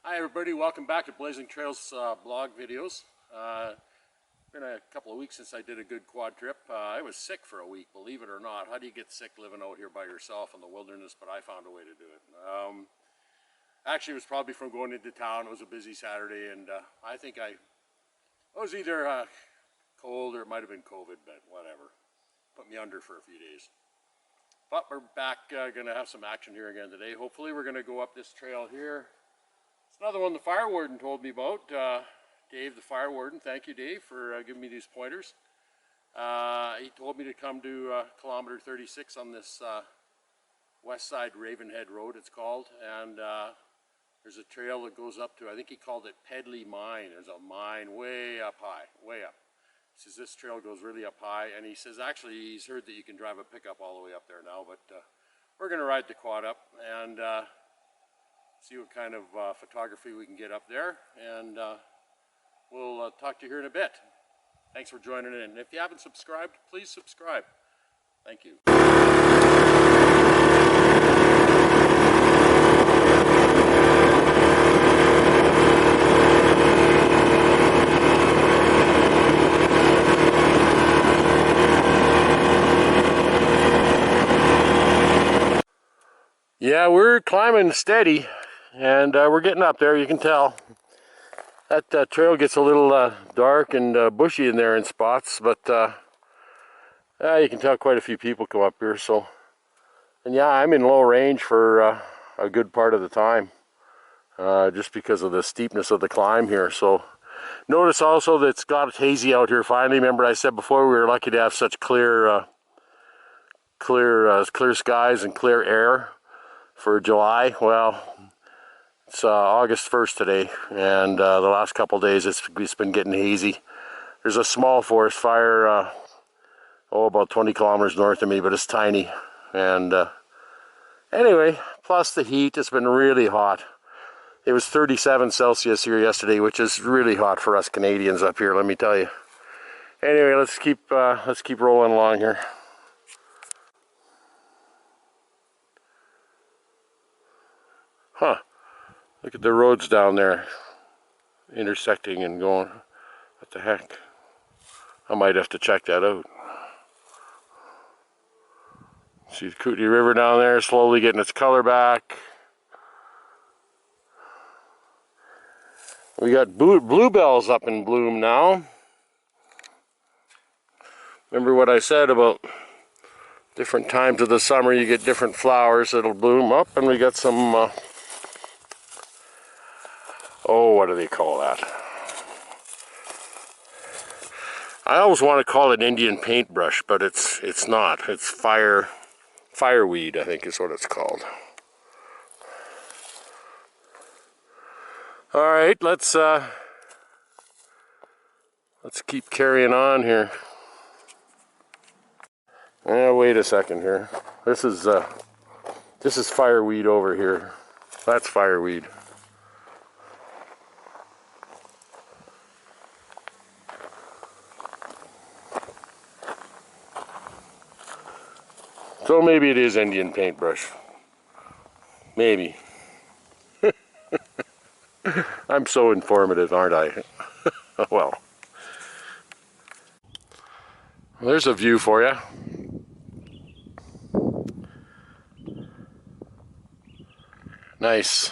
Hi everybody, welcome back to Blazing Trails blog videos. Been a couple of weeks since I did a good quad trip. I was sick for a week, believe it or not. How do you get sick living out here by yourself in the wilderness? But I found a way to do it. Actually, it was probably from going into town. It was a busy Saturday, and I think I was either cold or it might have been COVID, but whatever. Put me under for a few days. But we're back, going to have some action here again today. Hopefully we're going to go up this trail here. It's another one the fire warden told me about. Dave, the fire warden, thank you Dave for giving me these pointers. He told me to come to kilometer 36 on this west side Ravenhead Road it's called, and there's a trail that goes up to, I think he called it Pedley Mine. There's a mine way up high, way up. He says this trail goes really up high, and he says actually he's heard that you can drive a pickup all the way up there now, but we're going to ride the quad up and see what kind of photography we can get up there, and we'll talk to you here in a bit. Thanks for joining in. If you haven't subscribed, please subscribe. Thank you. Yeah, we're climbing steady, and we're getting up there, you can tell. That trail gets a little dark and bushy in there in spots, but you can tell quite a few people come up here. So, and yeah, I'm in low range for a good part of the time, just because of the steepness of the climb here. So, notice also that it's got hazy out here finally. Remember I said before we were lucky to have such clear skies and clear air for July. Well, it's August 1st today, and the last couple of days it's been getting hazy. There's a small forest fire about 20 kilometers north of me, but it's tiny. And anyway, plus the heat, it's been really hot. It was 37 Celsius here yesterday, which is really hot for us Canadians up here, let me tell you. Anyway, let's keep rolling along here. Huh. Look at the roads down there, intersecting and going. What the heck? I might have to check that out. See the Kootenay River down there, slowly getting its color back. We got bluebells up in bloom now. Remember what I said about different times of the summer, you get different flowers that'll bloom up, and we got some oh, what do they call that? I always want to call it Indian paintbrush, but it's not. It's fireweed, I think is what it's called. All right, let's keep carrying on here. Wait a second here. This is fireweed over here. That's fireweed. So maybe it is Indian paintbrush. Maybe. I'm so informative, aren't I? Well. There's a view for you. Nice.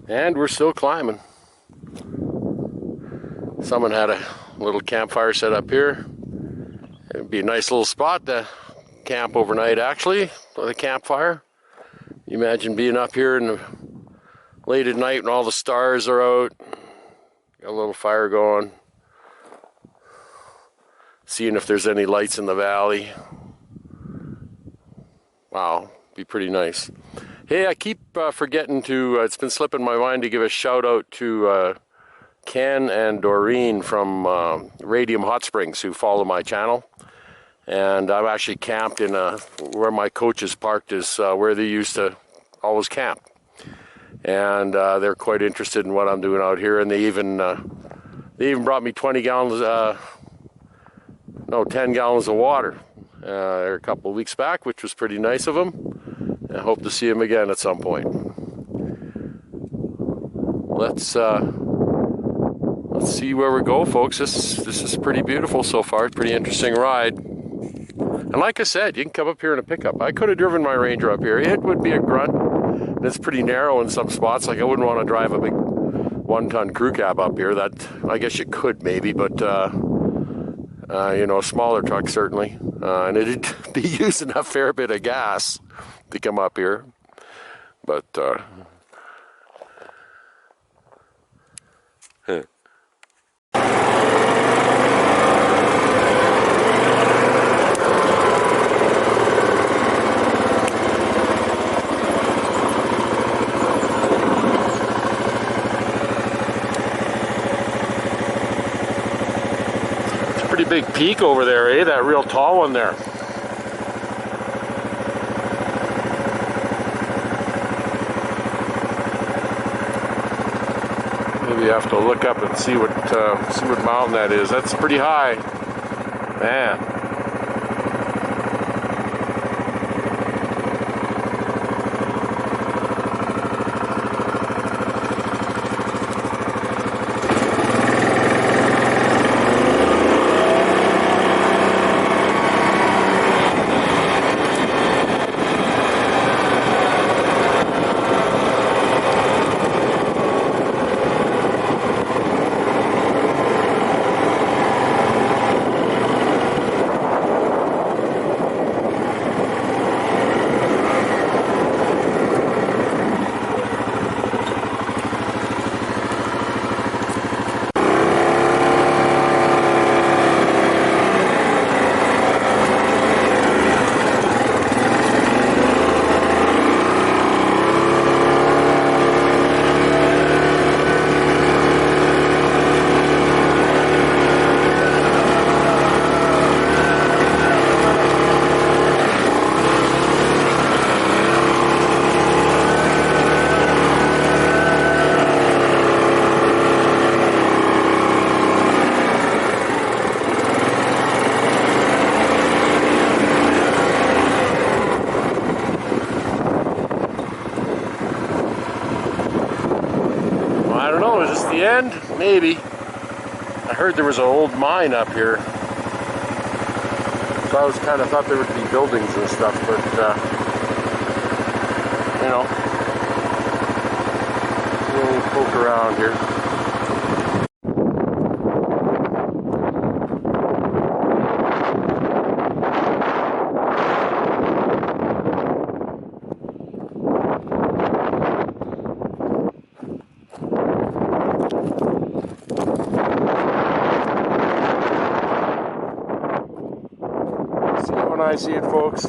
And we're still climbing. Someone had a little campfire set up here. It'd be a nice little spot to camp overnight, actually, with a campfire. You imagine being up here in the late at night when all the stars are out, got a little fire going, seeing if there's any lights in the valley. Wow, be pretty nice. Hey, I keep forgetting to, it's been slipping my mind to give a shout out to Ken and Doreen from Radium Hot Springs, who follow my channel. And I've actually camped in where my coaches parked is where they used to always camp. And they're quite interested in what I'm doing out here, and they even brought me 10 gallons of water a couple of weeks back, which was pretty nice of them. I hope to see him again at some point. Let's see where we go, folks. This is pretty beautiful so far. Pretty interesting ride. And like I said, you can come up here in a pickup. I could have driven my Ranger up here. It would be a grunt. And it's pretty narrow in some spots. Like I wouldn't want to drive a big 1-ton crew cab up here. That I guess you could maybe, but you know, a smaller truck certainly. And it'd be using a fair bit of gas to come up here. But pretty big peak over there, eh? That real tall one there. Maybe you have to look up and see what mountain that is. That's pretty high, man. I don't know, is this the end? Maybe. I heard there was an old mine up here. So I was kind of thought there would be buildings and stuff, but, you know, we'll poke around here. When I see it, folks.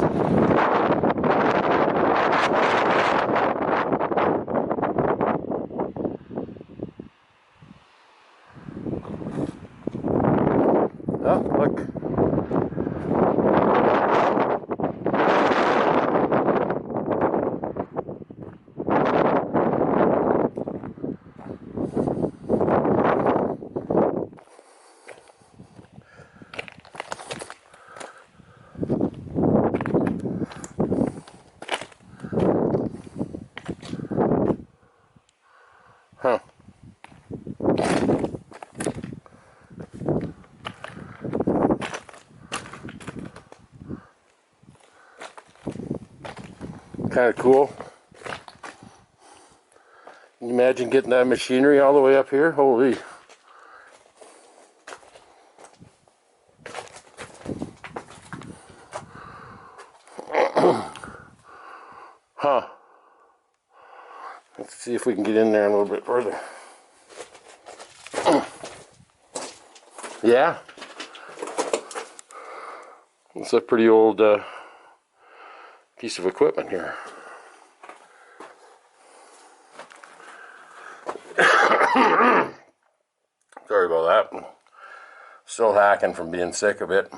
Oh, look. Huh. Kind of cool. Can you imagine getting that machinery all the way up here? Holy. Huh. Let's see if we can get in there a little bit further. Yeah. It's a pretty old piece of equipment here. Sorry about that. Still hacking from being sick a bit.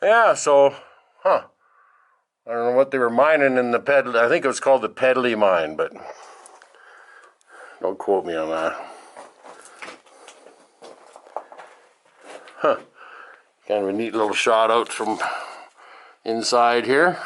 Yeah, so, I don't know what they were mining in the Pedley. I think it was called the Pedley mine, but don't quote me on that. Huh. Kind of a neat little shot out from inside here.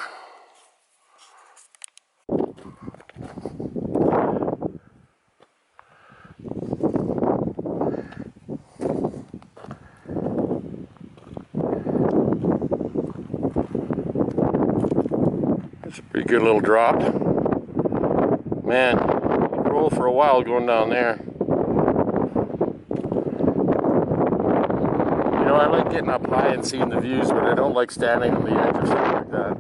Pretty good little drop. Man, roll for a while going down there. You know, I like getting up high and seeing the views, but I don't like standing on the edge or something like that.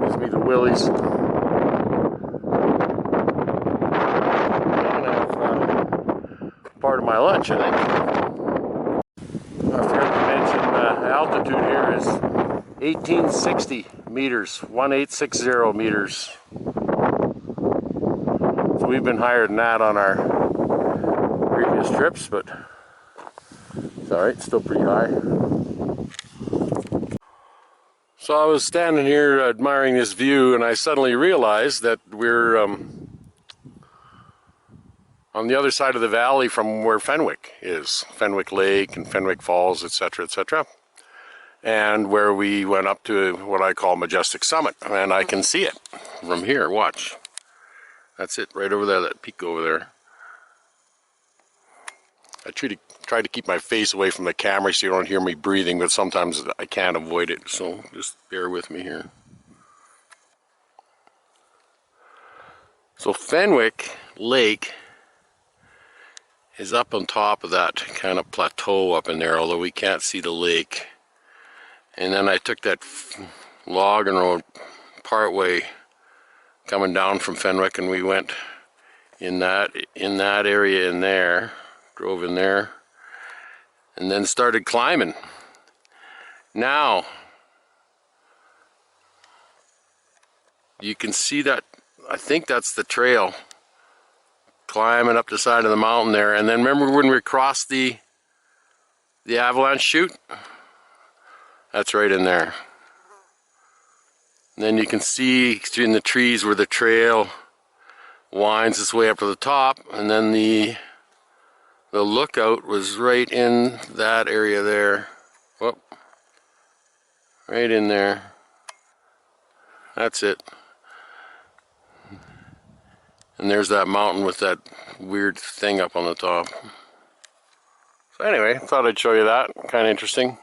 Gives me the willies. I'm gonna have part of my lunch, I think. I forgot to mention the altitude here is 1860 meters, 1860 meters. So we've been higher than that on our previous trips, but it's alright, still pretty high. So I was standing here admiring this view, and I suddenly realized that we're on the other side of the valley from where Fenwick is. Fenwick Lake and Fenwick Falls, etc., etc. And where we went up to what I call Majestic Summit. And I can see it from here, watch. That's it, right over there, that peak over there. I try to keep my face away from the camera so you don't hear me breathing, but sometimes I can't avoid it, so just bear with me here. So Fenwick Lake is up on top of that kind of plateau up in there, although we can't see the lake. And then I took that logging road part way coming down from Fenwick, and we went in that area in there, drove in there, and then started climbing. Now you can see that, I think that's the trail climbing up the side of the mountain there. And then remember when we crossed the avalanche chute? That's right in there. And then you can see in the trees where the trail winds its way up to the top, and then the lookout was right in that area there. Whoop. Right in there. That's it. And there's that mountain with that weird thing up on the top. So anyway, thought I'd show you that. Kind of interesting.